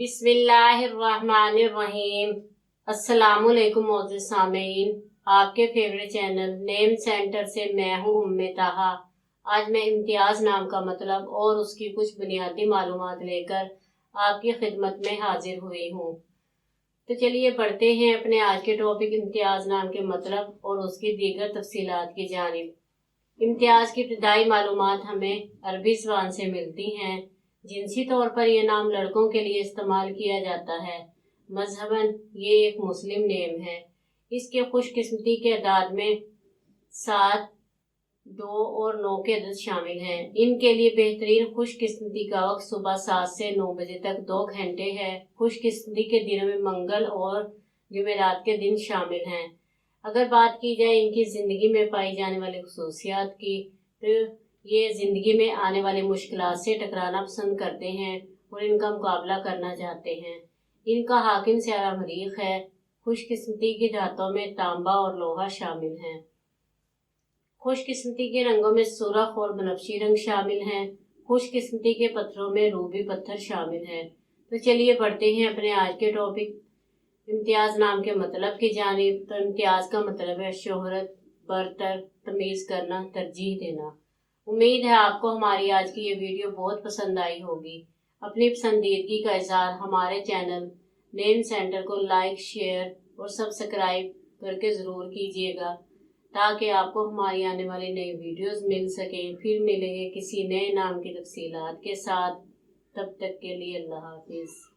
बिस्मिल्लाहिर्रहमानिर्रहीम। अस्सलामुअलैकुम मोअज़्ज़िज़ सामीन, आपके फेवरेट चैनल नेम सेंटर से मैं हूँ उम्मे ताहा। आज मैं इम्तियाज़ नाम का मतलब और उसकी कुछ बुनियादी मालूमात लेकर आपकी खिदमत में हाजिर हुई हूँ। तो चलिए पढ़ते हैं अपने आज के टॉपिक इम्तियाज़ नाम के मतलब और उसकी दीगर तफसीलात की जानिब। इम्तियाज़ की इब्तिदाई मालूमात हमें अरबी ज़बान से मिलती हैं। जिनसी तौर पर यह नाम लड़कों के लिए इस्तेमाल किया जाता है। मजहबन ये एक मुस्लिम नेम है। इसके खुशकिस्मती के अदाद में 7, 2 और 9 के अदद शामिल हैं। इनके लिए बेहतरीन खुशकिस्मती का वक्त सुबह 7 से 9 बजे तक 2 घंटे है। खुशकिस्मती के दिनों में मंगल और जुमेरात के दिन शामिल हैं। अगर बात की जाए इनकी ज़िंदगी में पाई जाने वाली खसूसियात की, तो ये ज़िंदगी में आने वाली मुश्किलात से टकराना पसंद करते हैं और इनका मुकाबला करना चाहते हैं। इनका हाकिम स्यारा मरीख है। खुशकिस्मती की धातों में तांबा और लोहा शामिल हैं। खुशकिस्मती के रंगों में सुर्ख और बनफशी रंग शामिल हैं। खुशकिस्मती के पत्थरों में रूबी पत्थर शामिल हैं। तो चलिए बढ़ते हैं अपने आज के टॉपिक इम्तियाज़ नाम के मतलब की जानिब। तो इम्तियाज़ का मतलब है शोहरत, बरतर, तमीज़ करना, तरजीह देना। उम्मीद है आपको हमारी आज की ये वीडियो बहुत पसंद आई होगी। अपनी पसंदीदगी का इजहार हमारे चैनल नेम सेंटर को लाइक, शेयर और सब्सक्राइब करके ज़रूर कीजिएगा, ताकि आपको हमारी आने वाली नई वीडियोस मिल सकें। फिर मिलेंगे किसी नए नाम की तफसीलात के साथ। तब तक के लिए अल्लाह हाफिज़।